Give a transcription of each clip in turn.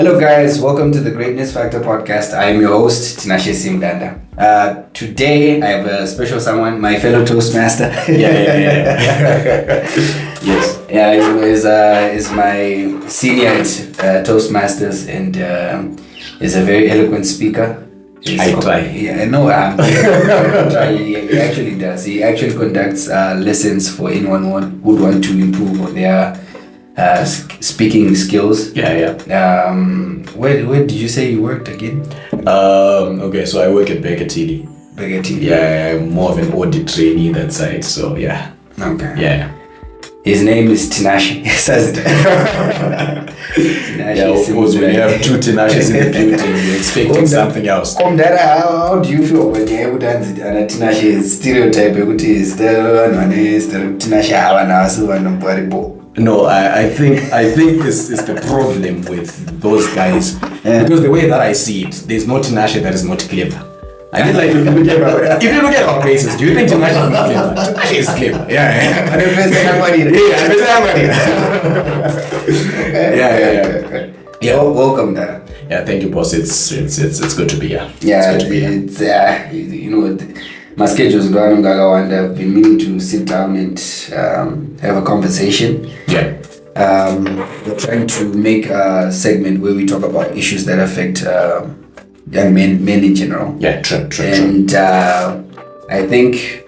Hello guys, welcome to the Greatness Factor podcast. I am your host, Tinashe C Mudanda. Today I have a special someone, my fellow Toastmaster. Yes. Yeah, he's my senior at Toastmasters and is a very eloquent speaker. I try. Yeah, no, he actually does. He actually conducts lessons for anyone who would want to improve on their speaking skills. Yeah. Where did you say you worked again? Okay, so I work at Baker Tilly. Yeah, I'm more of an audit trainee that side, so yeah. Okay. Yeah. His name is Tinashe. Tinashe Yeah, of course, when you have two Tinashes in the building, you're expecting something else. How do you feel when you dance it? And Tinashe is stereotype, is Tinashe No, I think this is the problem with those guys. Because the way that I see it, there's no Tinashe that is not clever. I mean, like, if you look at our faces, do you think Tinashe is not clever? Tinashe is clever. Yeah. Yeah. Welcome, Dara. Yeah, thank you, boss. It's good to be here. Yeah, it's you know, my schedule's going on. I've been meaning to sit down and have a conversation. Yeah. We're trying to make a segment where we talk about issues that affect young men in general. Yeah, true. And I think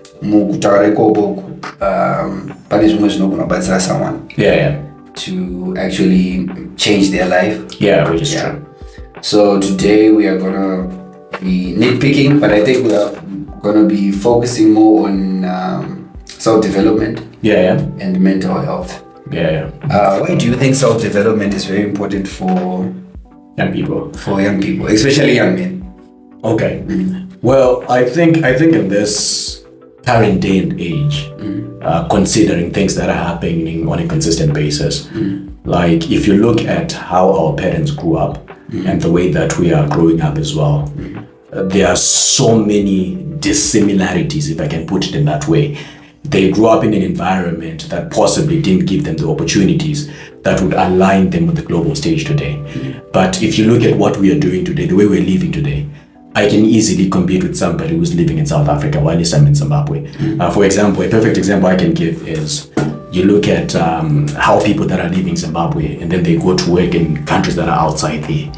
someone Yeah. to actually change their life. Yeah, which is true. So today we are gonna be nitpicking, but I think we are gonna be focusing more on self-development. Yeah. And mental health. Yeah. Why do you think self-development is very important for young people? For young people, especially young men. Okay. Well, I think in this current day and age, considering things that are happening on a consistent basis, like if you look at how our parents grew up and the way that we are growing up as well, there are so many dissimilarities, if I can put it in that way. They grew up in an environment that possibly didn't give them the opportunities that would align them with the global stage today. But if you look at what we are doing today, the way we're living today, I can easily compete with somebody who's living in South Africa while I'm in Zimbabwe. For example, a perfect example I can give is you look at how people that are leaving Zimbabwe and then they go to work in countries that are outside there.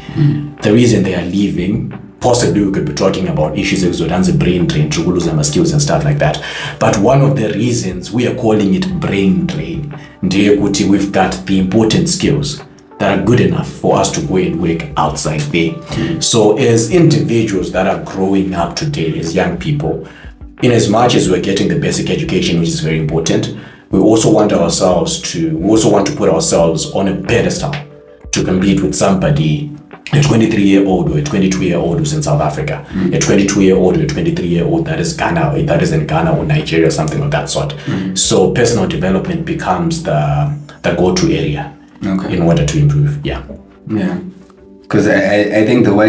The reason they are leaving, possibly we could be talking about issues like brain drain, skills and stuff like that. But one of the reasons we are calling it brain drain, we've got the important skills that are good enough for us to go and work outside there. So as individuals that are growing up today, as young people, in as much as we're getting the basic education, which is very important, we also want to put ourselves on a pedestal to compete with somebody, a 23-year-old or a 22-year-old who's in South Africa, a 22-year-old or a 23-year-old that is in Ghana or Nigeria, something of that sort. So personal development becomes the go-to area in order to improve. Yeah. Because I think the why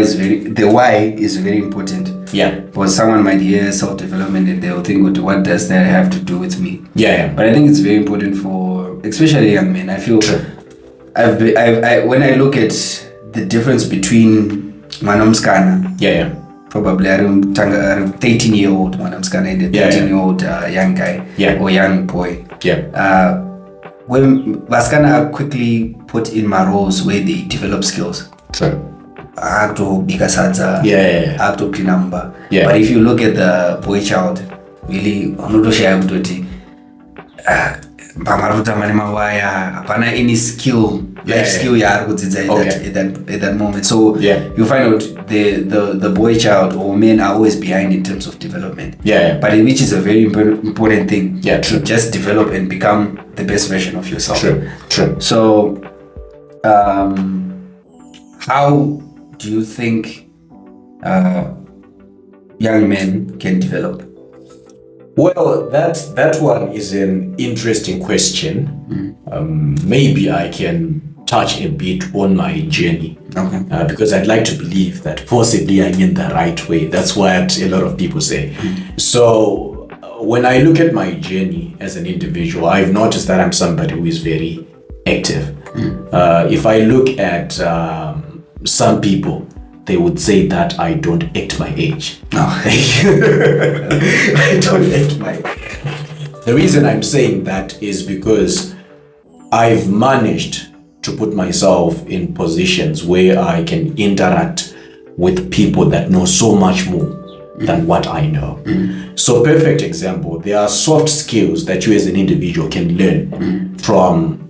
is very important. Yeah. Because someone might hear self-development and they'll think, what does that have to do with me? Yeah. But I think it's very important for especially young men. I feel when I look at the difference between Manomskana. Yeah. Probably a 13-year-old Manomskana and a 13-year-old young guy or young boy. Yeah. When Baskana are quickly put in my roles where they develop skills. True. I have to be a sadza. I have to clean number. Yeah. But if you look at the boy child, really, I'm not sure any skill, life skill at that moment. So you find out the boy child or men are always behind in terms of development. But which is a very important thing. To just develop and become the best version of yourself. True. So how do you think young men can develop? Well, that one is an interesting question. Maybe I can touch a bit on my journey. Because I'd like to believe that possibly I'm in the right way. That's what a lot of people say. So when I look at my journey as an individual, I've noticed that I'm somebody who is very active. If I look at some people, they would say that I don't act my age. No. I don't act my age. The reason I'm saying that is because I've managed to put myself in positions where I can interact with people that know so much more than what I know. So perfect example, there are soft skills that you as an individual can learn from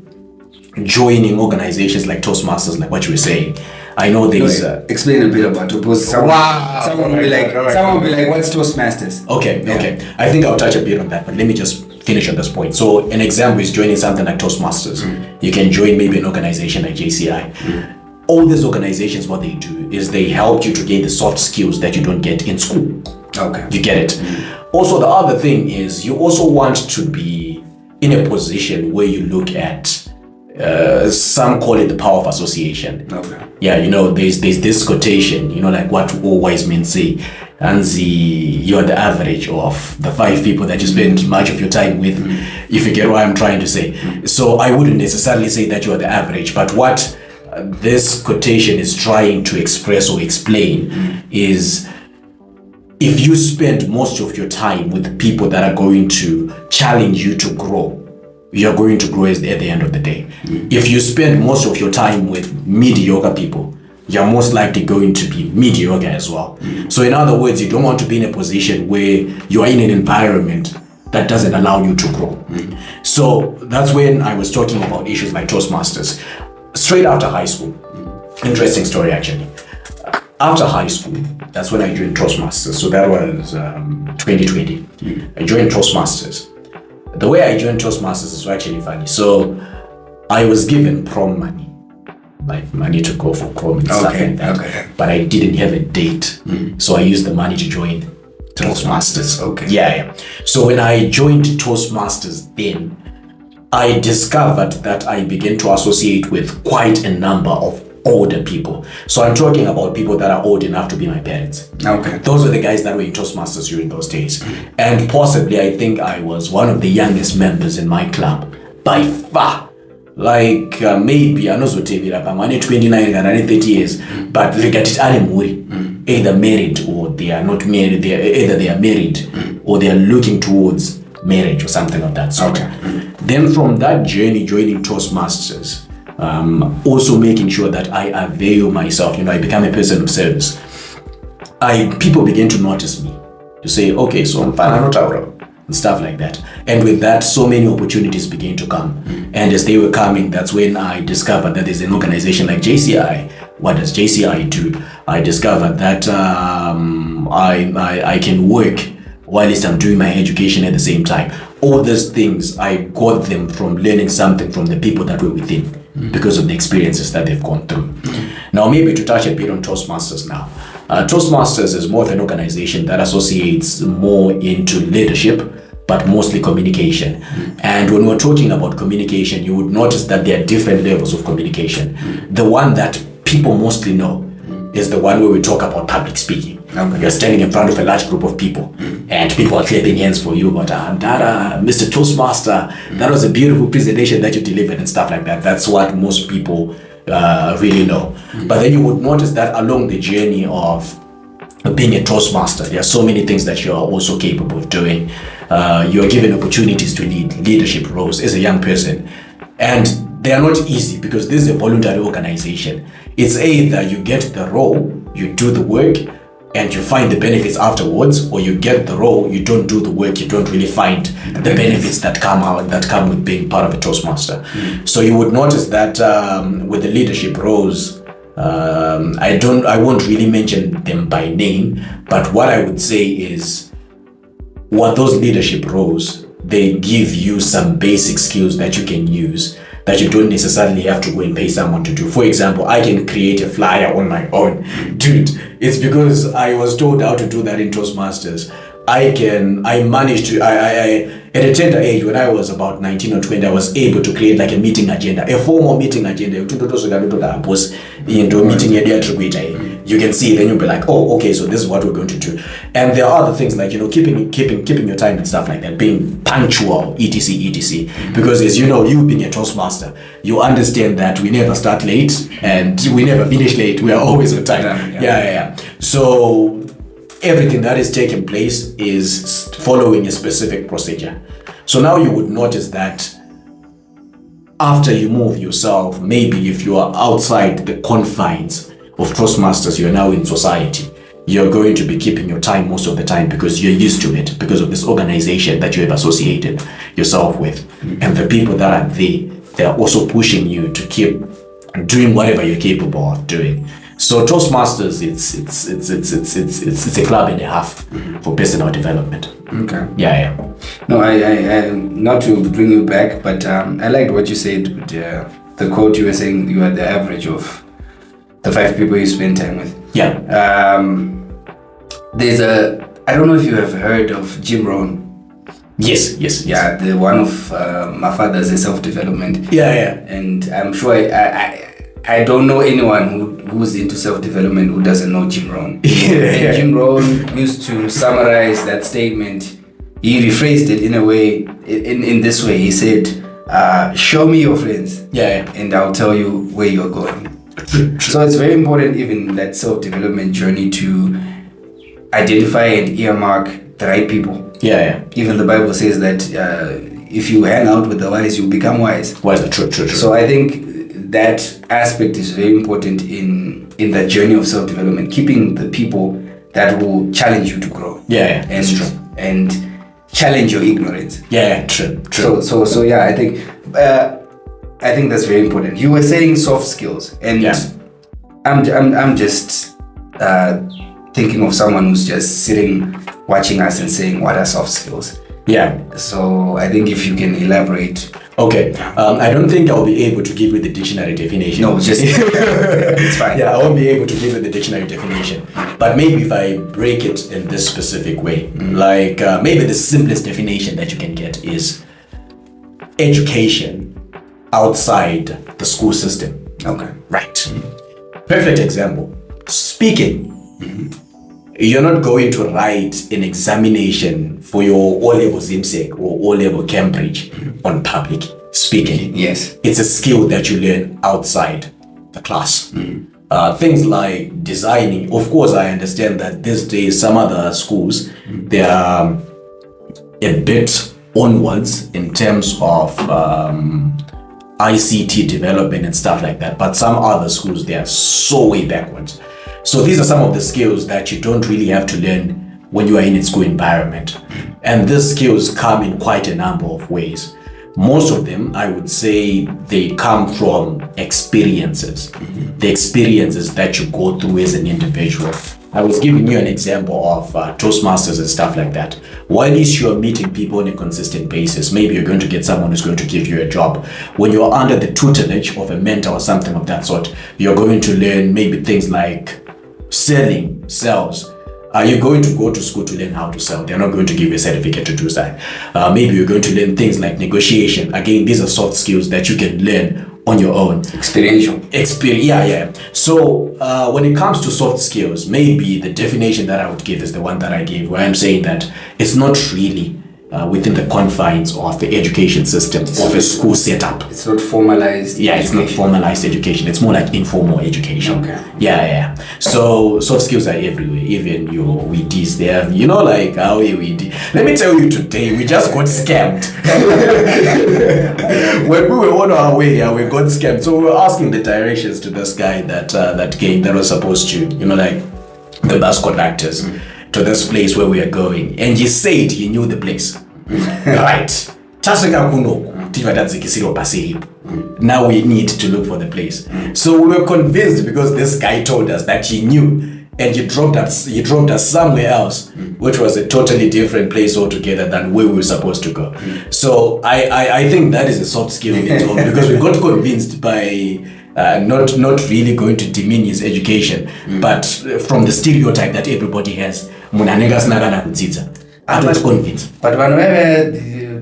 joining organizations like Toastmasters, like what you were saying. I know there's explain a bit about it. Someone will be like, what's Toastmasters? Okay. I think I'll touch a bit on that, but let me just finish on this point. So an example is joining something like Toastmasters. You can join maybe an organization like JCI. All these organizations, what they do is they help you to gain the soft skills that you don't get in school. Okay. You get it? Also, the other thing is you also want to be in a position where you look at, some call it the power of association. Okay. Yeah, there's this quotation, like what all wise men say, and you're the average of the 5 people that you spend much of your time with, if you get what I'm trying to say. So I wouldn't necessarily say that you're the average, but what this quotation is trying to express or explain is, if you spend most of your time with people that are going to challenge you to grow, you're going to grow at the end of the day. If you spend most of your time with mediocre people, you're most likely going to be mediocre as well. So in other words, you don't want to be in a position where you are in an environment that doesn't allow you to grow. So that's when I was talking about issues like Toastmasters. Straight after high school, interesting story actually. After high school, that's when I joined Toastmasters. So that was 2020. I joined Toastmasters. The way I joined Toastmasters is actually funny. So I was given prom money, like money to go for prom and stuff like that. Okay. But I didn't have a date. So I used the money to join Toastmasters. Okay. Yeah. So when I joined Toastmasters, then I discovered that I began to associate with quite a number of older people. So I'm talking about people that are old enough to be my parents. Okay. Those were the guys that were in Toastmasters during those days. And possibly I think I was one of the youngest members in my club by far. Like maybe I'm not so I'm only 29 and I'm 30 years, but look at it, either married or they are not married. Either they are married or they are looking towards marriage or something of that sort. Okay. Then from that journey, joining Toastmasters, also making sure that I avail myself, I become a person of service. People begin to notice me, to say, okay, so I'm fine, I'm not out of, and stuff like that. And with that, so many opportunities began to come. And as they were coming, that's when I discovered that there's an organization like JCI. What does JCI do? I discovered that I can work whilst I'm doing my education at the same time. All those things, I got them from learning something from the people that were within, because of the experiences that they've gone through. Now, maybe to touch a bit on Toastmasters now. Toastmasters is more of an organization that associates more into leadership, but mostly communication. And when we're talking about communication, you would notice that there are different levels of communication. The one that people mostly know is the one where we talk about public speaking. Okay. You're standing in front of a large group of people and people are clapping hands for you, but Mr. Toastmaster, that was a beautiful presentation that you delivered and stuff like that. That's what most people really know. But then you would notice that along the journey of being a Toastmaster, there are so many things that you are also capable of doing. You are given opportunities to lead leadership roles as a young person. And they are not easy because this is a voluntary organization. It's either you get the role, you do the work, and you find the benefits afterwards, or you get the role, you don't do the work, you don't really find the benefits that come with being part of a Toastmaster. So you would notice that with the leadership roles, I won't really mention them by name, but what I would say is, what those leadership roles, they give you some basic skills that you can use, that you don't necessarily have to go and pay someone to do. For example, I can create a flyer on my own. Dude, it's because I was told how to do that in Toastmasters. I managed to, at a tender age, when I was about 19 or 20, I was able to create like a meeting agenda, a formal meeting agenda. you can see, then you'll be like, oh, okay, so this is what we're going to do. And there are other things like, keeping your time and stuff like that, being punctual, etc. Because as you know, you being a Toastmaster, you understand that we never start late and we never finish late. We are always on time. Yeah. So everything that is taking place is following a specific procedure. So now you would notice that after you move yourself, maybe if you are outside the confines of Toastmasters, you're now in society, you're going to be keeping your time most of the time because you're used to it, because of this organization that you have associated yourself with. And the people that are there, they're also pushing you to keep doing whatever you're capable of doing. So Toastmasters, it's a club and a half for personal development. Okay. Yeah. No, I not to bring you back, but I liked what you said with the quote you were saying. You are the average of the 5 people you spend time with. Yeah. There's I don't know if you have heard of Jim Rohn. Yes. Yeah, the one of my father's in self-development. Yeah. And I'm sure I don't know anyone who's into self-development who doesn't know Jim Rohn. And Jim Rohn used to summarize that statement. He rephrased it in a way, in this way. He said, show me your friends. Yeah. And I'll tell you where you're going. So it's very important, even that self-development journey, to identify and earmark the right people. Yeah. Even the Bible says that if you hang out with the wise, you become wise. True. So I think that aspect is very important in the journey of self-development, keeping the people that will challenge you to grow. Yeah, that's true. And challenge your ignorance. Yeah, true. So yeah, I think that's very important. You were saying soft skills, and I'm just thinking of someone who's just sitting watching us and saying, what are soft skills? Yeah. So I think if you can elaborate. Okay. I don't think I'll be able to give you the dictionary definition. No, just it's fine. Yeah, I won't be able to give you the dictionary definition. But maybe if I break it in this specific way, like maybe the simplest definition that you can get is education outside the school system. Okay. Right. Perfect example. Speaking. You're not going to write an examination for your O-level ZIMSEC or O-level Cambridge on public speaking. Yes. It's a skill that you learn outside the class. Things like designing. Of course, I understand that these days some other schools, they are a bit onwards in terms of ICT development and stuff like that. But some other schools, they are so way backwards. So these are some of the skills that you don't really have to learn when you are in a school environment. And these skills come in quite a number of ways. Most of them, I would say, they come from experiences. The experiences that you go through as an individual. I was giving you an example of Toastmasters and stuff like that. While you are meeting people on a consistent basis, maybe you're going to get someone who's going to give you a job. When you're under the tutelage of a mentor or something of that sort, you're going to learn maybe things like sales. You're going to go to school to learn how to sell. They're not going to give you a certificate to do that. Maybe you're going to learn things like negotiation. Again, these are soft skills that you can learn on your own. Experiential. Yeah. So when it comes to soft skills, maybe the definition that I would give is the one that I gave, where I'm saying that it's not really within the confines of the education system of a school setup. It's not formalized. Yeah, it's not formalized education. It's more like informal education. Okay. Yeah. So soft skills are everywhere. Even your WEDs there. Like how we did. Let me tell you today, we just got scammed. When we were on our way, we got scammed. So we were asking the directions to this guy that was supposed to, like the bus conductors. To this place where we are going, and he said he knew the place. Right. Now we need to look for the place. So we were convinced because this guy told us that he knew, and he dropped us somewhere else, which was a totally different place altogether than where we were supposed to go. So I think that is a soft skill in its own, because we got convinced by not really going to demean his education, but from the stereotype that everybody has. But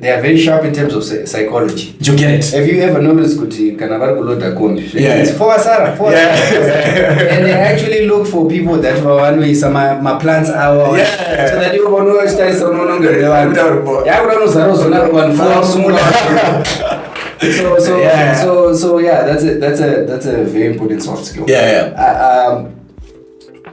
they are very sharp in terms of psychology. You get it? Have you ever noticed kuti kana vari kuloda kombi? Yeah. It's for Sarah. And they actually look for people that were one way some my plants are. Yeah. So that you want to start some no longer relevant. Yeah, we don't know zero one So that's a very important soft skill.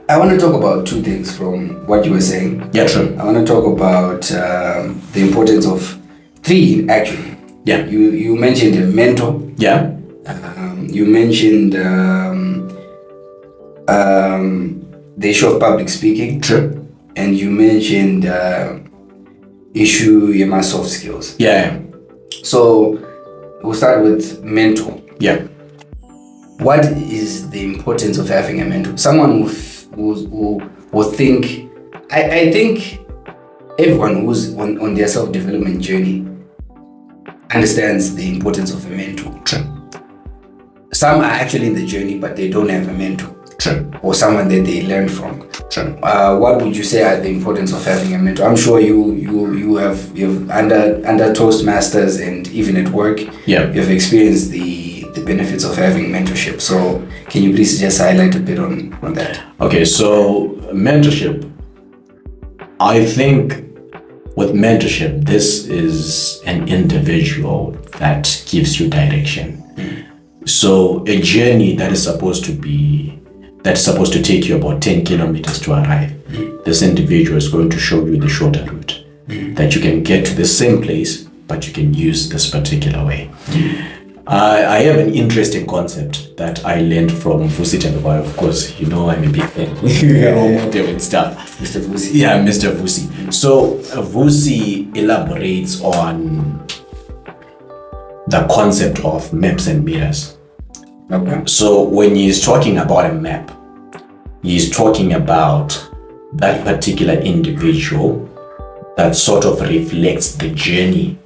I want to talk about two things from what you were saying. Yeah, true. I want to talk about the importance of three, actually. Yeah. You mentioned a mentor. Yeah. You mentioned the issue of public speaking. True. And you mentioned issue your soft skills. Yeah. So we'll start with mentor. Yeah. What is the importance of having a mentor? Someone who think, I think everyone who's on their self-development journey understands the importance of a mentor. True. Some are actually in the journey, but they don't have a mentor. True. Or someone that they learn from. True. What would you say are the importance of having a mentor? I'm sure you've under Toastmasters and even at work, you've experienced the benefits of having mentorship. So can you please just highlight a bit on that? Okay, so mentorship, I think with mentorship, this is an individual that gives you direction. So a journey that is supposed to take you about 10 kilometers to arrive, this individual is going to show you the shorter route, that you can get to the same place, but you can use this particular way. I have an interesting concept that I learned from Vusi Tengwa. Of course, you know I'm a big fan. And stuff. Mr. Vusi. Yeah, Mr. Vusi. So Vusi elaborates on the concept of maps and mirrors. Okay. So when he's talking about a map, he's talking about that particular individual that sort of reflects the journey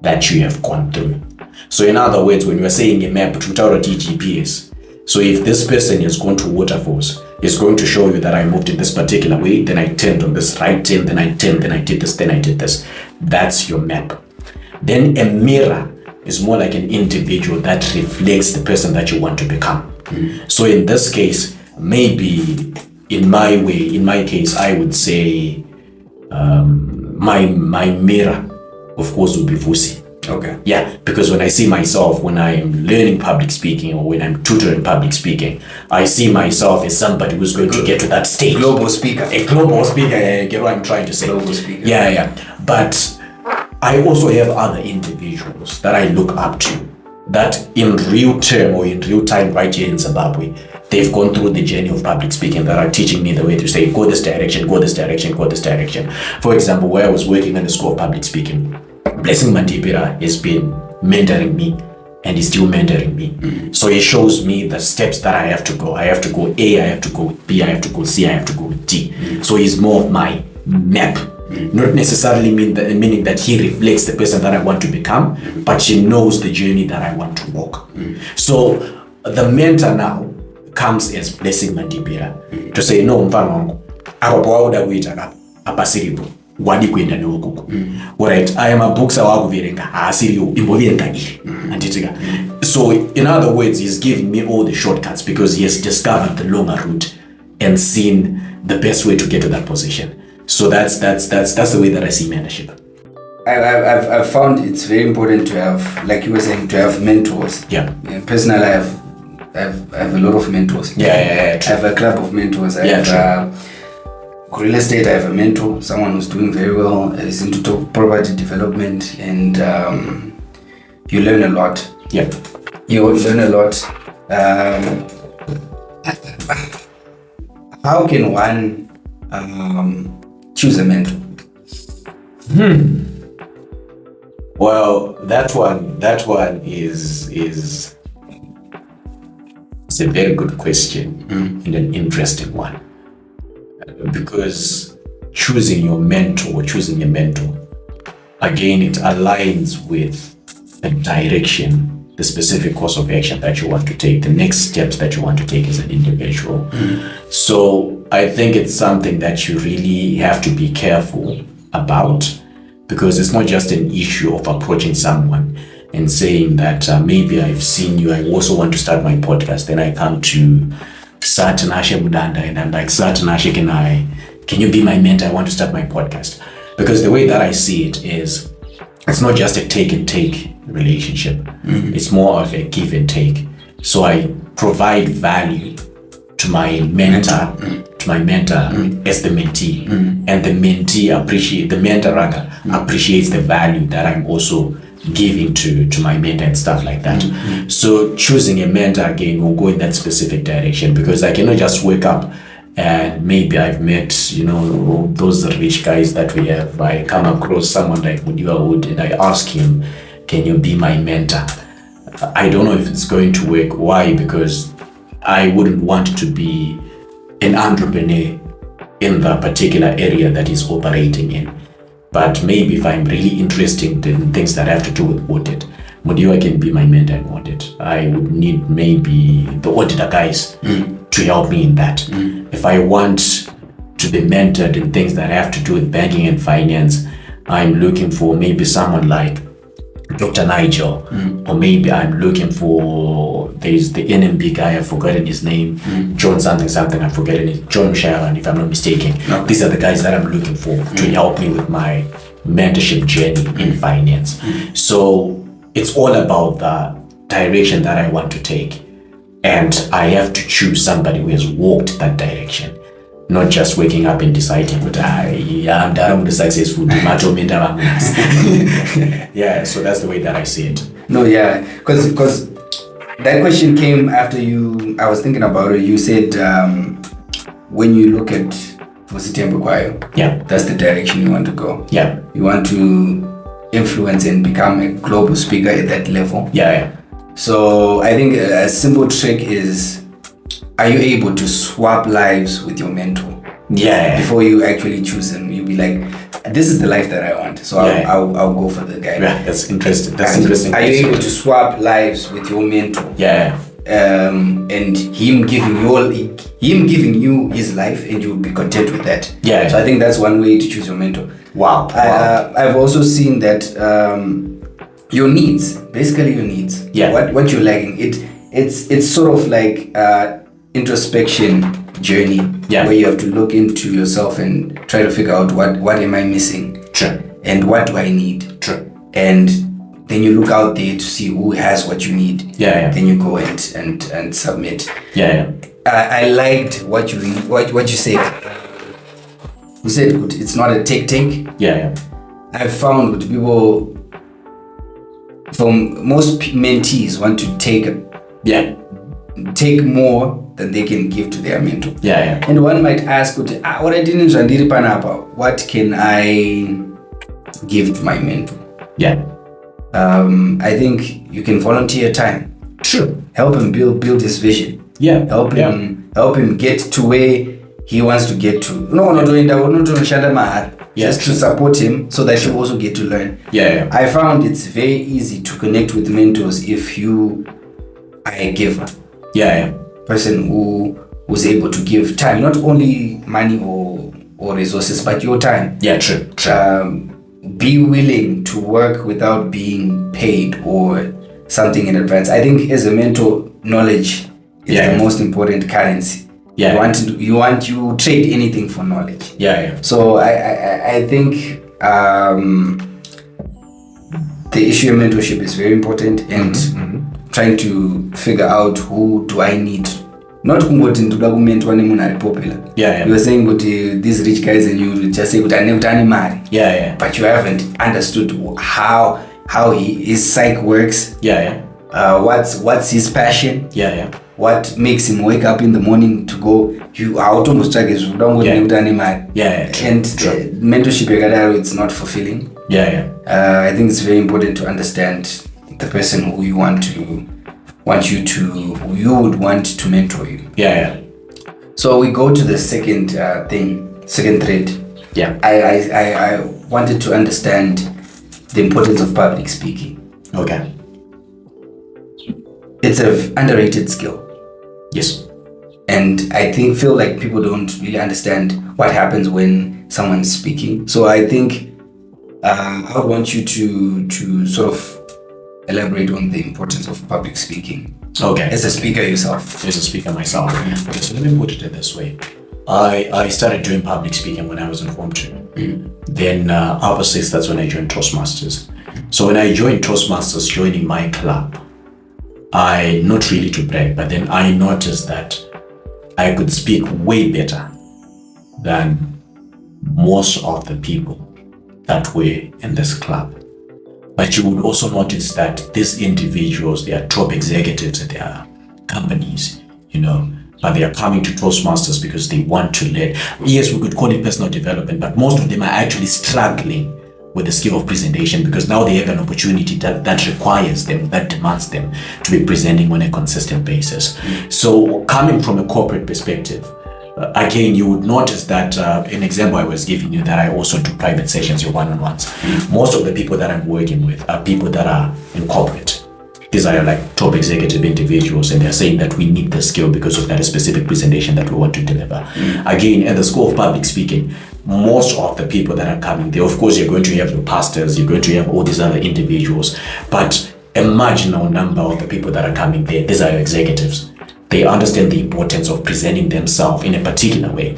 that you have gone through. So in other words, when you're saying a map, to GPS. So if this person has gone to waterfalls, it's going to show you that I moved in this particular way, then I turned on this right turn, then I turned, then I did this, then I did this. That's your map. Then a mirror is more like an individual that reflects the person that you want to become. So in this case, maybe in my case, I would say my mirror, of course, would be Vusi. Okay. Yeah, because when I see myself, when I am learning public speaking or when I'm tutoring public speaking, I see myself as somebody who's going to get to that stage. Global speaker. A global speaker, I get what I'm trying to say. Global speaker. Yeah. But I also have other individuals that I look up to that in real term or in real time right here in Zimbabwe, they've gone through the journey of public speaking that are teaching me the way to say, go this direction, go this direction, go this direction. For example, where I was working in the school of public speaking, Blessing Mandipira has been mentoring me and is still mentoring me. So he shows me the steps that I have to go. I have to go A, I have to go B, I have to go C, I have to go D. So he's more of my map. Not necessarily meaning that he reflects the person that I want to become, but she knows the journey that I want to walk. So the mentor now comes as Blessing Mandipira to say, no, mfano wangu, akapawauda kuita apasiripo. Wadi kuenda newokuku. Alright, I am a booksa wakuverenga asiriyo imboverenga iri. So in other words, he's giving me all the shortcuts because he has discovered the longer route and seen the best way to get to that position. So that's the way that I see mentorship. I've found it's very important to have, like you were saying, to have mentors. Yeah. Personally, I have a lot of mentors. Yeah. I have a club of mentors. I have real estate. I have a mentor, someone who's doing very well, is into property development, and you learn a lot. Yeah. You learn a lot. How can one choose a mentor? Well, that one is it's a very good question and an interesting one, because choosing a mentor, again, it aligns with a direction, the specific course of action that you want to take, the next steps that you want to take as an individual. So I think it's something that you really have to be careful about, because it's not just an issue of approaching someone and saying that maybe I've seen you, I also want to start my podcast. Then I come to Sir Tinashe Mudanda and I'm like, Sir Tinashe, can you be my mentor? I want to start my podcast. Because the way that I see it is, it's not just a take and take relationship. It's more of a give and take. So I provide value to my mentor, as the mentee, and the mentee appreciates the value that I'm also giving to my mentor and stuff like that. So choosing a mentor again will go in that specific direction, because I cannot just wake up and maybe I've met, those rich guys that we have. I come across someone like Mudiwa Wood and I ask him, can you be my mentor? I don't know if it's going to work. Why? Because I wouldn't want to be an entrepreneur in the particular area that he's operating in. But maybe if I'm really interested in things that have to do with audit, Mudiwa can be my mentor in audit. I would need maybe the auditor guys to help me in that. If I want to be mentored in things that have to do with banking and finance, I'm looking for maybe someone like Dr. Nigel, or maybe I'm looking for, there's the NMB guy, I've forgotten his name, John something, I've forgotten it, John Sharon, if I'm not mistaken. These are the guys that I'm looking for to help me with my mentorship journey in finance. So it's all about the direction that I want to take. And I have to choose somebody who has walked that direction. Not just waking up and deciding that I'm done with the successful. Yeah, so that's the way that I see it. No, yeah, because that question came after I was thinking about it. You said when you look at Vositembo Kwayo, yeah, that's the direction you want to go. Yeah. You want to influence and become a global speaker at that level. Yeah. So I think a simple trick is, are you able to swap lives with your mentor? Yeah. Before you actually choose them, you'll be like, this is the life that I want. So I'll go for the guy. Yeah, that's interesting. That's interesting. Are you able to swap lives with your mentor? Yeah. And him giving you his life, and you'll be content with that. Yeah. So I think that's one way to choose your mentor. Wow. I've also seen that your needs, basically your needs. Yeah. What you're lacking. It's sort of like introspection journey, where you have to look into yourself and try to figure out what am I missing. True. And what do I need. True. And then you look out there to see who has what you need. Yeah. Then you go and submit. Yeah. I liked what you said. You said it's not a take. Yeah. I've found with people, from most mentees want to take more than they can give to their mentor. Yeah. And one might ask, what can I give to my mentor? Yeah. I think you can volunteer time. Sure. Help him build his vision. Yeah. Help him get to where he wants to get to. Just to support him so that you also get to learn. Yeah. I found it's very easy to connect with mentors if you are a giver. Yeah. Person who's able to give time, not only money or resources, but your time. Yeah, true. Be willing to work without being paid or something in advance. I think as a mentor, knowledge is the most important currency. Yeah. You trade anything for knowledge. Yeah. So I think the issue of mentorship is very important, and trying to figure out who do I need. Not kungoti ndoda kumentor nemunhu ari popular. Yeah. You were saying but these rich guys, and you just say kuti ane mari. Yeah. But you haven't understood how his psyche works. Yeah. What's his passion? Yeah. What makes him wake up in the morning to go? You almost like is mari. Yeah. And mentorship it's not fulfilling. Yeah. I think it's very important to understand the person who you would want to mentor you. Yeah. So we go to the second thread. Yeah. I wanted to understand the importance of public speaking. Okay. It's an underrated skill. Yes. And I feel like people don't really understand what happens when someone's speaking. So I think I would want you to sort of elaborate on the importance of public speaking. Okay. As a speaker yourself. As a speaker myself. Okay, so let me put it this way. I started doing public speaking when I was in Form 2. Then upper 6, that's when I joined Toastmasters. So when I joined Toastmasters, joining my club, I, not really to brag, but then I noticed that I could speak way better than most of the people that were in this club. But you would also notice that these individuals, they are top executives at their companies, but they are coming to Toastmasters because they want to learn. Yes, we could call it personal development, but most of them are actually struggling with the skill of presentation because now they have an opportunity that requires them, that demands them to be presenting on a consistent basis. So coming from a corporate perspective, again, you would notice that an example I was giving you, that I also do private sessions, your one-on-ones. Most of the people that I'm working with are people that are in corporate. These are like top executive individuals, and they're saying that we need the skill because of that specific presentation that we want to deliver. Again, at the school of public speaking, most of the people that are coming there, of course, you're going to have your pastors, you're going to have all these other individuals, but a marginal number of the people that are coming there, these are your executives. They understand the importance of presenting themselves in a particular way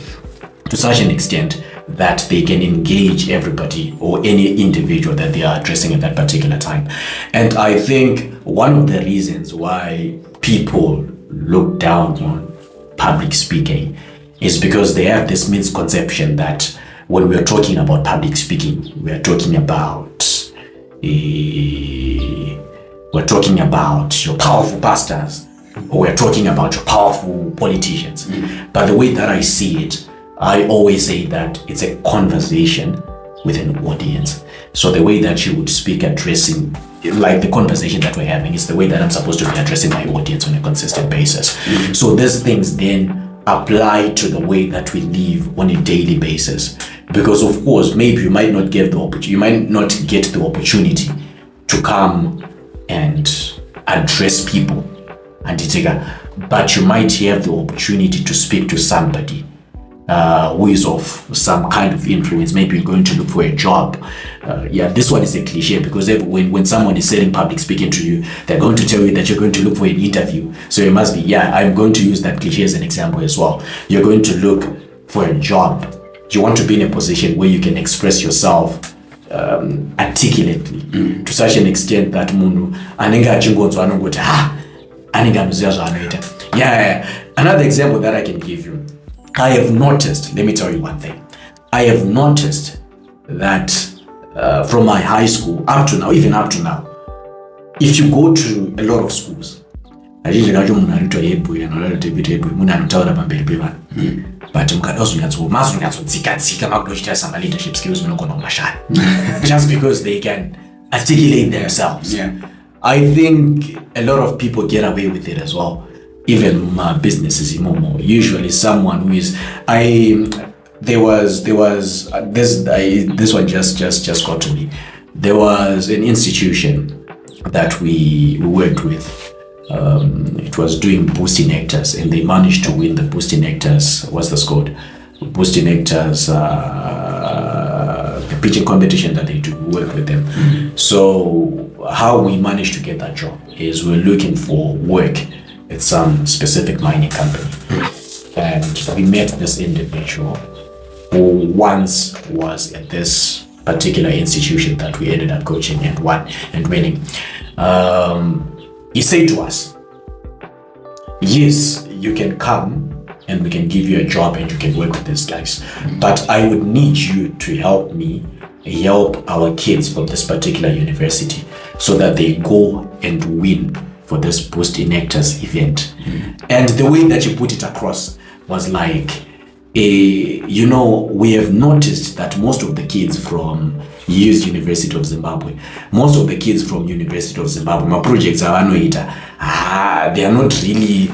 to such an extent that they can engage everybody or any individual that they are addressing at that particular time. And I think one of the reasons why people look down on public speaking is because they have this misconception that when we are talking about public speaking, we are talking about your powerful pastors, or we're talking about your powerful politicians. But the way that I see it, I always say that it's a conversation with an audience. So the way that you would speak, addressing, like the conversation that we're having, is the way that I'm supposed to be addressing my audience on a consistent basis. So these things then apply to the way that we live on a daily basis. Because of course, maybe you might not get the opportunity to come and address people, but you might have the opportunity to speak to somebody who is of some kind of influence. Maybe you're going to look for a job. This one is a cliche because when someone is saying public speaking to you, they're going to tell you that you're going to look for an interview. So it must be, I'm going to use that cliche as an example as well. You're going to look for a job. You want to be in a position where you can express yourself articulately to such an extent that mundu anenge achingonzwa anongoti anenge anoziva zvaanoita. Another example that I can give you, I have noticed, let me tell you one thing. I have noticed that from my high school up to now, even up to now, if you go to a lot of schools, but leadership skills just because they can articulate themselves. I think a lot of people get away with it as well. Even my businesses, usually someone who is this one just got to me. There was an institution that we worked with. It was doing boosting nectars, and they managed to win the boosting nectars. What's this called? Boosting nectars, the pitching competition that they do. We work with them. So how we managed to get that job is we're looking for work at some specific mining company, and we met this individual who once was at this particular institution that we ended up coaching and winning. He said to us, yes, you can come and we can give you a job and you can work with these guys, but I would need you to help me help our kids from this particular university so that they go and win for this boosting nectars event. And the way that you put it across was like, we have noticed that most of the kids from University of Zimbabwe, my projects are they are not really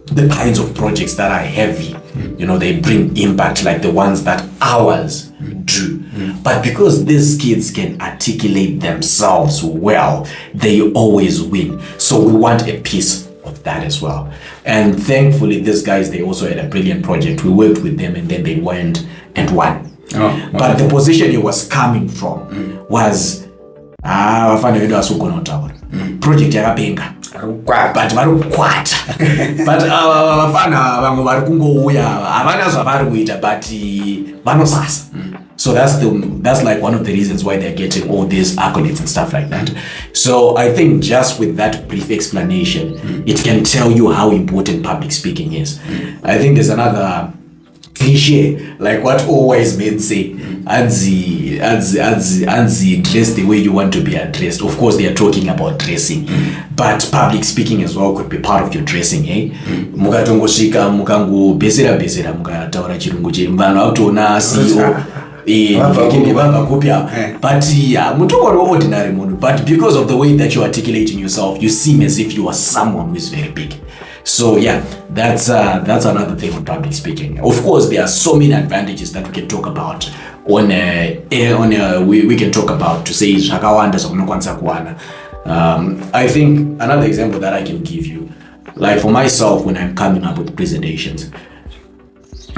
the kinds of projects that are heavy. They bring impact like the ones that ours do. But because these kids can articulate themselves well, they always win. So we want a piece of that as well. And thankfully, these guys, they also had a brilliant project. We worked with them and then they went and won. But the position he was coming from was vafana vedu vasugona kutaura project yakapenga but vari kukwata but vafana vamwe vari kungouya havana zvavari kuita but vanosasa. So that's like one of the reasons why they're getting all these accolades and stuff like that. So I think just with that brief explanation, it can tell you how important public speaking is. I think there's another cliche, like what always men say, anzi dress the way you want to be addressed. Of course they are talking about dressing, but public speaking as well could be part of your dressing, eh? Mukatongosvika mukango besera mukataura chirungu chemu vanhu vakutoona CEO but mutori ordinary munhu, but because of the way that you articulating yourself, you seem as if you are someone who is very big. So yeah, that's another thing on public speaking. Of course, there are so many advantages that we can talk about we can talk about to say zvakawanda zvamunokwanisa kuwana. I think another example that I can give you, like for myself, when I'm coming up with presentations,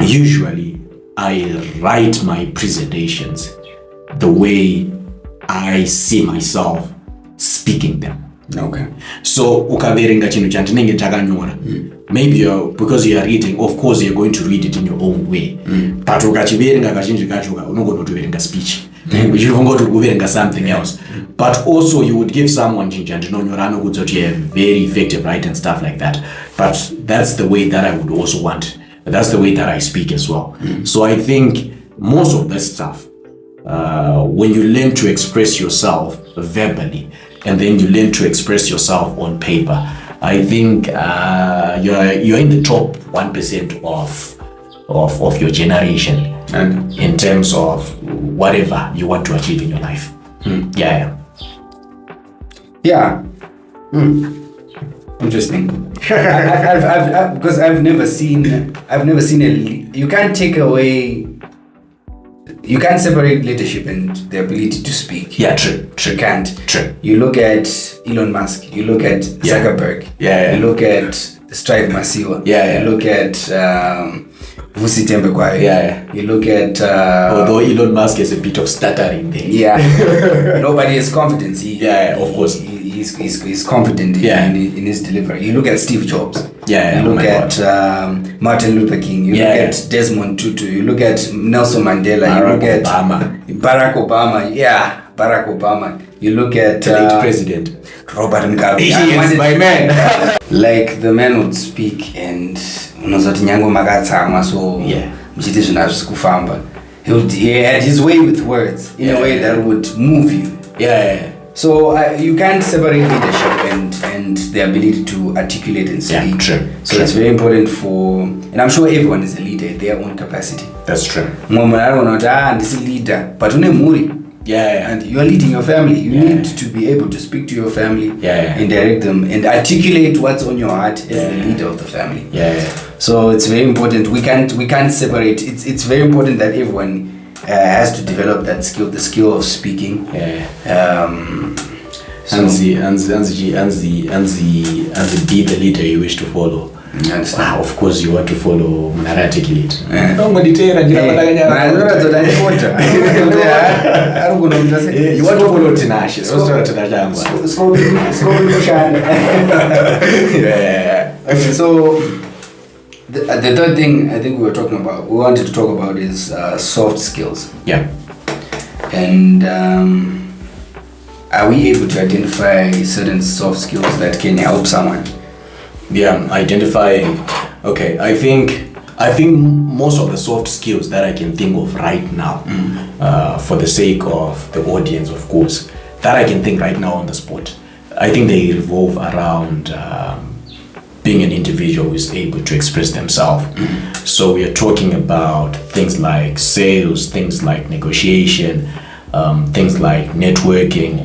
usually I write my presentations the way I see myself speaking them. Okay. So ukaverenga chinhu chandinenge ndakanyora, maybe because you are reading, of course you're going to read it in your own way, but ukachiverenga kazhinji kacho unogona kutoverenga speech, uchifunga kuti kuverenga something else, but also you would give someone chinhu chandinonyora anokudza kuti you're very effective, right, and stuff like that. But that's the way that I would also want. That's the way that I speak as well. So I think most of this stuff, when you learn to express yourself verbally, and then you learn to express yourself on paper, I think you're in the top 1% of your generation, and in terms of whatever you want to achieve in your life. Yeah. Interesting. Because I've never seen you can't take away, you can't separate leadership and the ability to speak. Yeah, true. You can't. True. You look at Elon Musk, you look at Zuckerberg, you look at Strive Masiwa, you look at Vusi Tembekwayo, you look at although Elon Musk is a bit of stuttering there. Nobody has confidence. Of course. He's confident in his delivery. You look at Steve Jobs. You look at Martin Luther King. You look at Desmond Tutu. You look at Nelson Mandela. You look at Barack Obama. Barack Obama. You look at the late president Robert Mugabe. He is my man. Like the man would speak and unozoti nyango makatsama so mchiti zvinhu hazvikufamba. He had his way with words in a way that would move you. So you can't separate leadership and the ability to articulate and speak. True. So it's very important and I'm sure everyone is a leader in their own capacity. That's true. This is leader, but and you are leading your family. You need to be able to speak to your family and direct them and articulate what's on your heart as the leader of the family. So it's very important. We can't separate. It's very important that everyone has to develop that skill, the skill of speaking. And be the leader you wish to follow. Wow, of course you want to follow articulate. You want to follow Tinashe. So the third thing I think we wanted to talk about is soft skills. And are we able to identify certain soft skills that can help someone? Identifying. Okay, I think most of the soft skills that I can think of right now, for the sake of the audience, of course, that I can think right now on the spot, I think they revolve around being an individual who is able to express themselves. So we are talking about things like sales, things like negotiation, things like networking,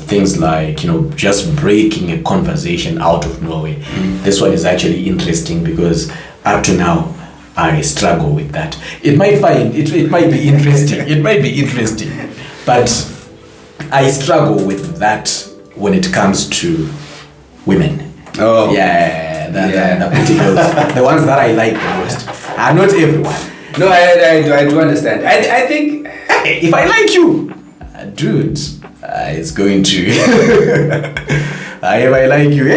things like just breaking a conversation out of nowhere. This one is actually interesting because up to now I struggle with that. It might be interesting, but I struggle with that when it comes to women. The particulars, the ones that I like the most. Not everyone. No, I do understand. I think if I like you, dude, it's going to. If I like you,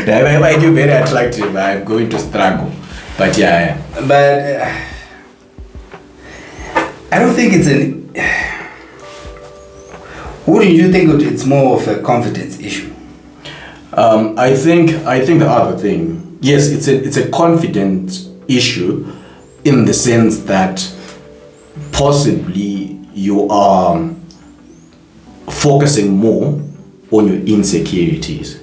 if I like you very attractive, I'm going to struggle. But yeah. But I don't think it's an. Wouldn't you think it's more of a confidence issue? I think the other thing, yes, it's a confidence issue, in the sense that possibly you are focusing more on your insecurities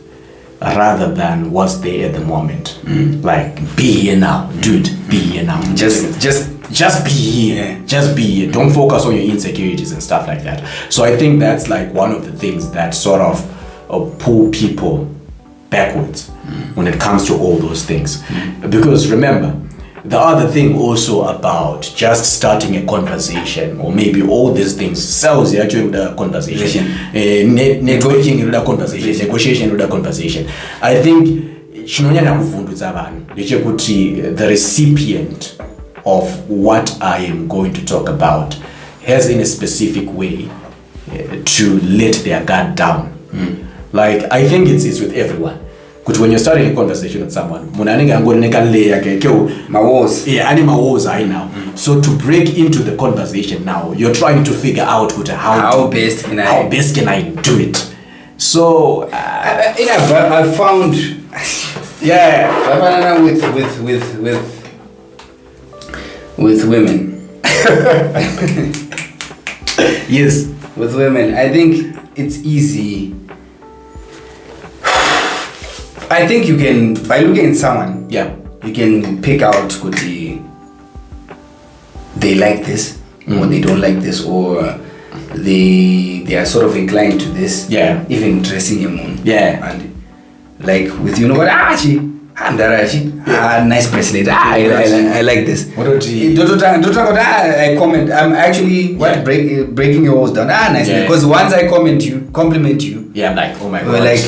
rather than what's there at the moment. Like, be here now, dude. Be here now. Just be here. Just be here. Don't focus on your insecurities and stuff like that. So I think that's like one of the things that sort of pull people backwards when it comes to all those things. Because remember, the other thing also about just starting a conversation, or maybe all these things, sales actually the conversation, networking the conversation, negotiation the conversation. I think the recipient of what I am going to talk about has in a specific way to let their guard down. Like, I think it's with everyone. Because when you're starting a conversation with someone, so to break into the conversation now, you're trying to figure out how best can I do it. So I found with women. Yes, with women, I think it's easy. I think you can, by looking at someone, you can pick out they like this, or they don't like this, or they are sort of inclined to this. Even dressing your moon. And like with nice bracelet. I like this. I comment. I'm actually breaking your walls down. Nice. Because once I compliment you. I'm like, oh my god. Like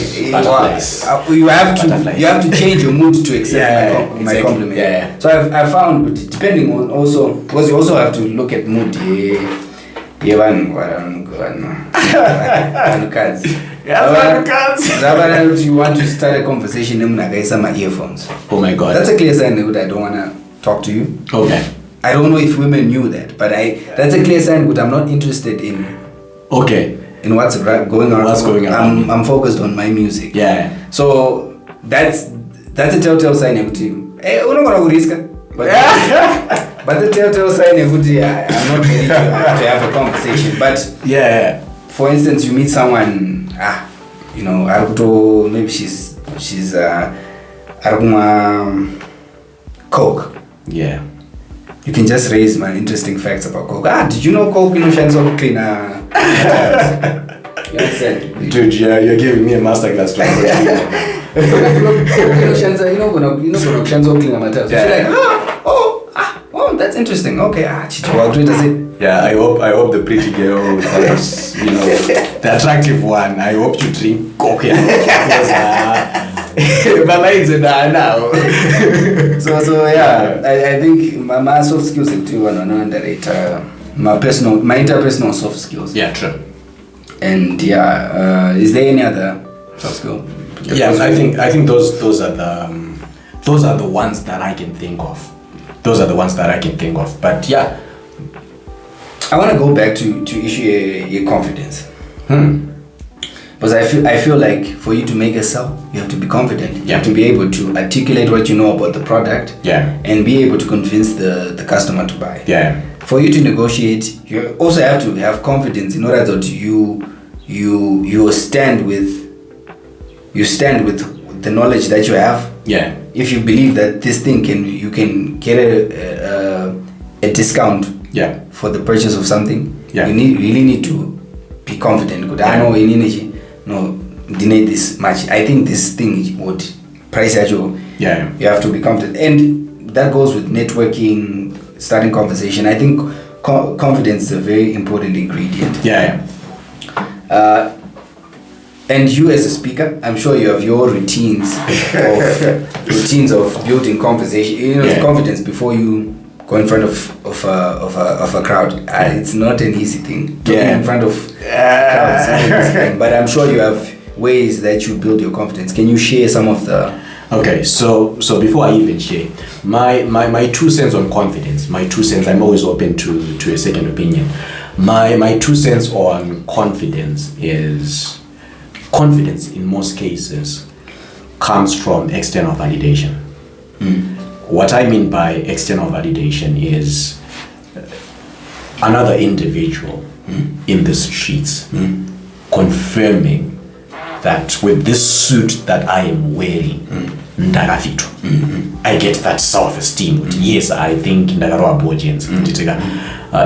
you have to change your mood to accept my compliment. So I found, depending on also, because you also have to look at mood. You want to start a conversation, my earphones. Oh my god. That's a clear sign that I don't want to talk to you. Okay. I don't know if women knew that, but that's a clear sign that I'm not interested in. Okay. In what's going on. What's going on? I'm focused on my music. So that's a telltale sign to you. But the telltale sign I'm not ready to have a conversation. But for instance, you meet someone, maybe she's Coke. You can just raise my interesting facts about Coke. Did you know Coke shines so clean? You understand? Dude, you're giving me a masterclass. Oh, that's interesting. Okay, I hope the pretty girl, the attractive one, I hope you drink Coke. Now. I think my soft skills too, underrate my interpersonal soft skills. True. And is there any other soft skill? I think those are the ones that I can think of. But I want to go back to issue your confidence. Because I feel like for you to make a sell, you have to be confident. You have to be able to articulate what you know about the product. And be able to convince the customer to buy. For you to negotiate, you also have to have confidence in order that you stand with the knowledge that you have. If you believe that this thing you can get a discount for the purchase of something, you really need to be confident. Because I know in energy, deny this much. I think this thing would price at you. You have to be confident, and that goes with networking, starting conversation. I think confidence is a very important ingredient. And you as a speaker, I'm sure you have your routines of building conversation, confidence before you go in front of a crowd. It's not an easy thing. Talking in front of crowds is not an easy thing, but I'm sure you have ways that you build your confidence. Can you share some of the? Okay, so before I even share my 2 cents on confidence, I'm always open to a second opinion. My 2 cents on confidence is confidence in most cases comes from external validation. What I mean by external validation is another individual in the streets confirming that with this suit that I am wearing, I get that self-esteem. Yes, I think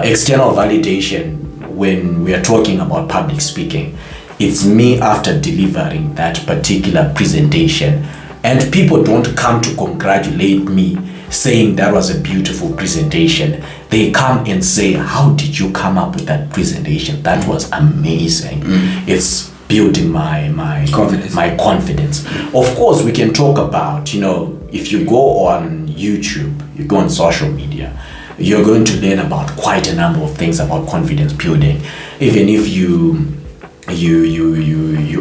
external validation, when we are talking about public speaking, it's me after delivering that particular presentation, and people don't come to congratulate me saying that was a beautiful presentation. They come and say, how did you come up with that presentation? That was amazing. It's building my confidence. Of course, we can talk about, if you go on YouTube, you go on social media, you're going to learn about quite a number of things about confidence building. Even if you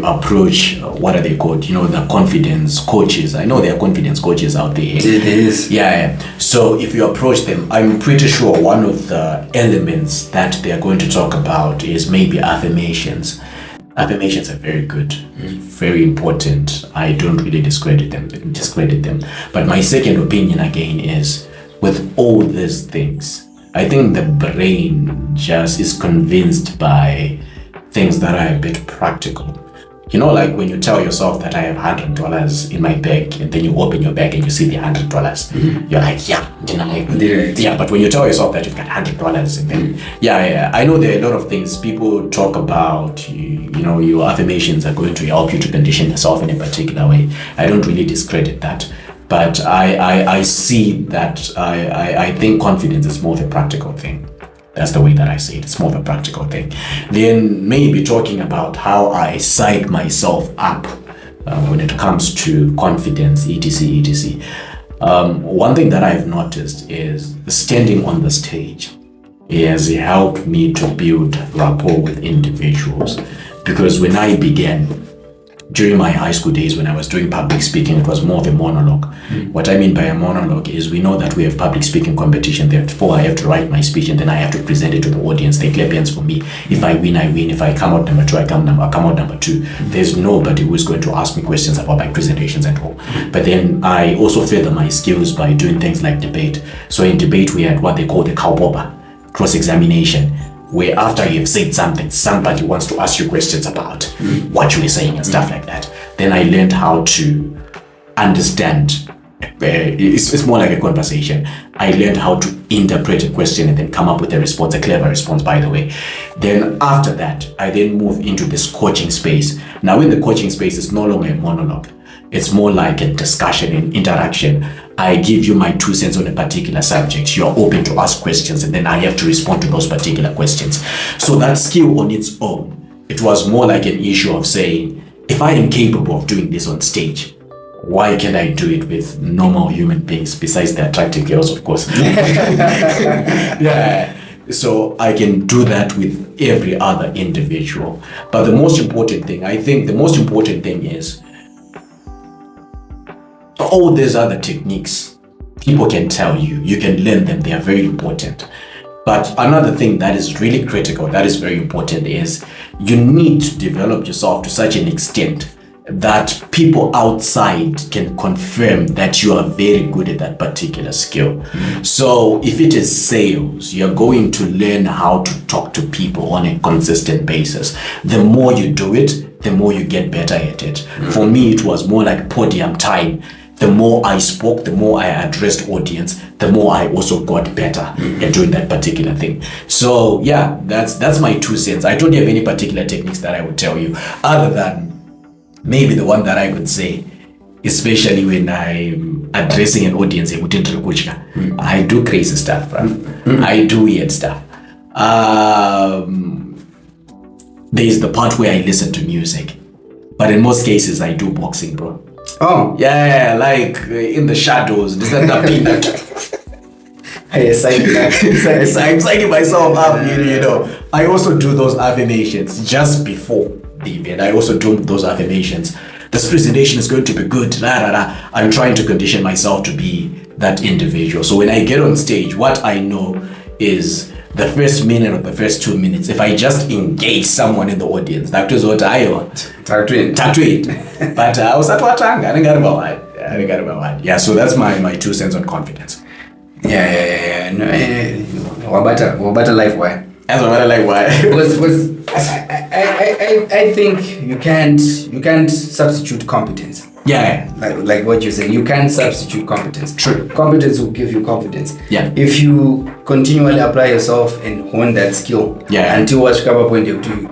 approach, what are they called? The confidence coaches. I know there are confidence coaches out there. It is. Yeah. So if you approach them, I'm pretty sure one of the elements that they're going to talk about is maybe affirmations. Affirmations are very good, very important. I don't really discredit them. But my second opinion again is, with all these things, I think the brain just is convinced by things that are a bit practical. Like when you tell yourself that I have $100 in my bag, and then you open your bag and you see the $100, you're like, yeah. But when you tell yourself that you've got $100, and then I know there are a lot of things people talk about. Your affirmations are going to help you to condition yourself in a particular way. I don't really discredit that, but I see that I think confidence is more of a practical thing. That's the way that I see it. It's more of a practical thing. Then maybe talking about how I psych myself up when it comes to confidence, etc. One thing that I've noticed is standing on the stage has helped me to build rapport with individuals. Because when I began, during my high school days, when I was doing public speaking, it was more of a monologue. What I mean by a monologue is, we know that we have public speaking competition. Therefore, I have to write my speech and then I have to present it to the audience. They clap hands for me. If I win, I win. If I come out number 2, I come out number 2. There's nobody who is going to ask me questions about my presentations at all. But then I also further my skills by doing things like debate. So in debate, we had what they call the cowboba, cross-examination, where after you've said something, somebody wants to ask you questions about what you were saying and stuff like that. Then I learned how to understand. It's more like a conversation. I learned how to interpret a question and then come up with a response, a clever response, by the way. Then after that, I then move into this coaching space. Now in the coaching space, it's no longer a monologue. It's more like a discussion and interaction. I give you my 2 cents on a particular subject. You're open to ask questions, and then I have to respond to those particular questions. So that skill on its own, it was more like an issue of saying, if I am capable of doing this on stage, why can't I do it with normal human beings, besides the attractive girls, of course? So I can do that with every other individual. But the most important thing is, all these other techniques, people can tell you, you can learn them, they are very important. But another thing that is really critical, that is very important, is you need to develop yourself to such an extent that people outside can confirm that you are very good at that particular skill. So if it is sales, you're going to learn how to talk to people on a consistent basis. The more you do it, the more you get better at it. For me, it was more like podium time. The more I spoke, the more I addressed audience, the more I also got better at doing that particular thing. So yeah, that's my 2 cents. I don't have any particular techniques that I would tell you, other than maybe the one that I could say, especially when I'm addressing an audience, I do crazy stuff, bro. I do weird stuff. There's the part where I listen to music. But in most cases, I do boxing, bro. Oh. Yeah, like in the shadows. This is the peanut. I'm psyching myself up, you know. I also do those affirmations just before the event. I also do those affirmations. This presentation is going to be good. I'm trying to condition myself to be that individual. So when I get on stage, what I know is the first minute or the first 2 minutes, if I just engage someone in the audience, that is what I want. Talk to it. But I was at what I don't got about what. Yeah, so that's my 2 cents on confidence. Yeah. No, what about life? Why? That's what I like. Why? Because I think you can't substitute competence. Yeah. Like what you're saying, you can't substitute competence. True. Competence will give you confidence. Yeah. If you continually apply yourself and hone that skill. Yeah. Until what comes point you do.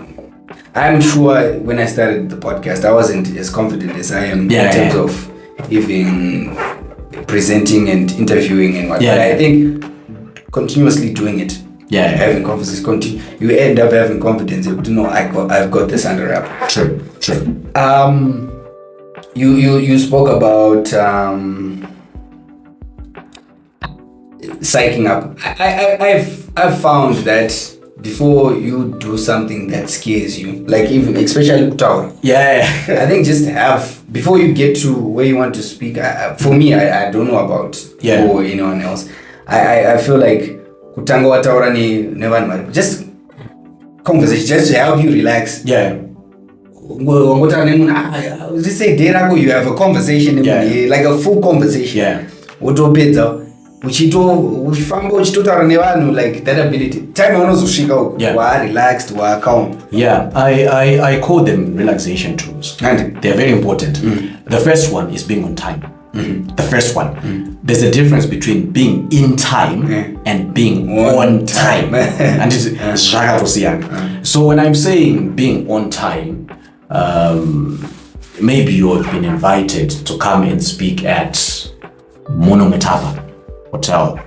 I'm sure when I started the podcast, I wasn't as confident as I am in terms of even presenting and interviewing and whatnot. Yeah. But I think continuously doing it. Yeah. Having confidence, you end up having confidence. You know, I've got this under wrap. True. You spoke about psyching up. I've found that before you do something that scares you, like even especially Kutawa. Yeah. I think just before you get to where you want to speak. For me, I don't know about or anyone else. I feel like kutanga wataura ni never just conversation, just to help you relax. Yeah. Just say you have a conversation, like a full conversation. Yeah. Like that ability. Time relaxed, calm. Yeah, I call them relaxation tools. And they're very important. The first one is being on time. The first one. There's a difference between being in time and being on time. And it's so when I'm saying being on time, maybe you've been invited to come and speak at Monometapa Hotel.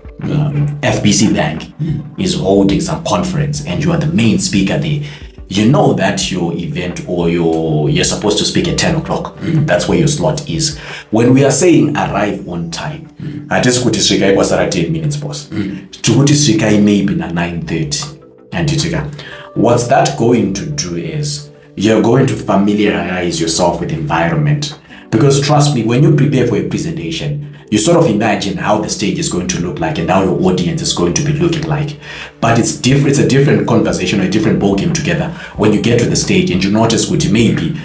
FBC Bank is holding some conference and you are the main speaker there. You know that your event or you're supposed to speak at 10 o'clock. That's where your slot is. When we are saying arrive on time, I just kuti swika was at 10 minutes boss. Tukuti swika maybe na 9:30. And what's that going to do is you're going to familiarize yourself with the environment. Because trust me, when you prepare for a presentation, you sort of imagine how the stage is going to look like and how your audience is going to be looking like. But it's different. It's a different conversation or a different ballgame together when you get to the stage and you notice that maybe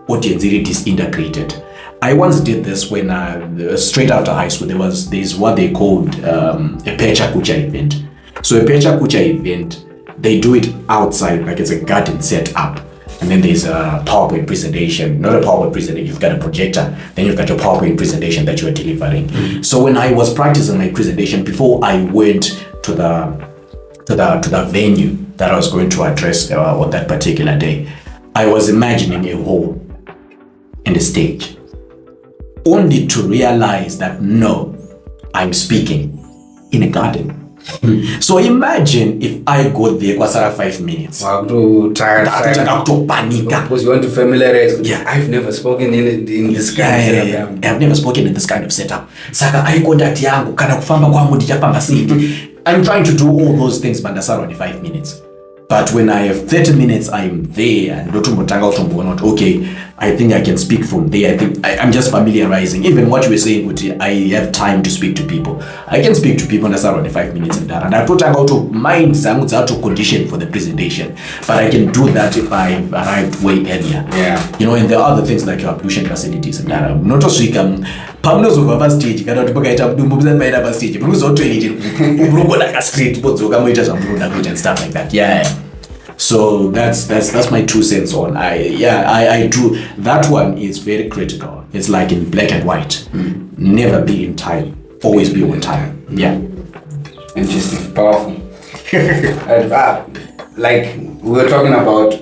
audience really disintegrated. I once did this when straight after high school. There's what they called a Pecha Kucha event. So a Pecha Kucha event, they do it outside, like it's a garden set up. And then there's a PowerPoint presentation, not a PowerPoint presentation, you've got a projector, then you've got your PowerPoint presentation that you are delivering. So when I was practicing my presentation, before I went to the venue that I was going to address on that particular day, I was imagining a hall and a stage, only to realize that no, I'm speaking in a garden. So imagine if I go there for 5 minutes. Because you want to familiarize. Yeah, I've never spoken in this kind of setup. I've never spoken in this kind of setup. Saka I contact yangu kana kufamba kwangu ndichapamba seat. I'm trying to do all those things but that's around 5 minutes. But when I have 30 minutes, I'm there and not okay. I think I can speak from there. I think I'm just familiarizing. Even what you were saying, Uti, I have time to speak to people. I can speak to people in around 5 minutes and that. And I thought about to mind some to condition for the presentation. But I can do that if I arrived way earlier. Yeah. You know, and there are other things like your ablution facilities and that. Not just we can pamnos over stage, cannot book it up, do moves and made up stage. Because not anything. Like a street, but and stuff like that. Yeah. So that's my 2 cents on. I do. That one is very critical. It's like in black and white. Never be in time. Always be on time. Yeah. Interesting. Powerful. Like we were talking about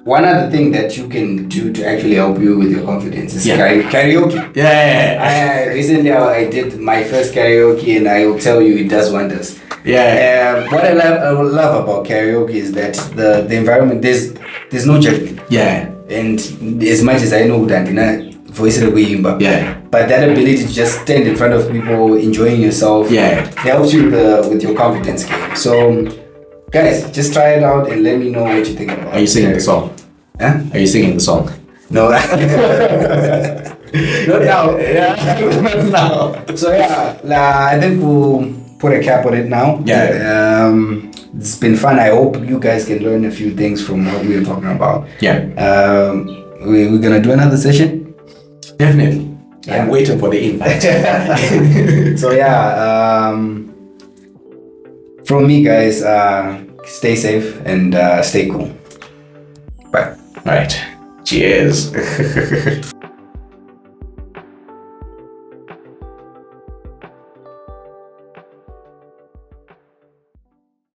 one other thing that you can do to actually help you with your confidence is karaoke. Recently I did my first karaoke, and I will tell you it does wonders. What I love about karaoke is that the environment, there's no judgment. And as much as I know that voice but that ability to just stand in front of people enjoying yourself helps you with your confidence game. So guys, just try it out and let me know what you think about it. Are you singing the song? Huh? Are you singing the song? No. Not now. No. So I think we'll put a cap on it now. It's been fun. I hope you guys can learn a few things from what we were talking about. We're gonna do another session. Definitely. I'm waiting for the invite. So from me, guys, stay safe and stay cool. Bye. All right. Cheers.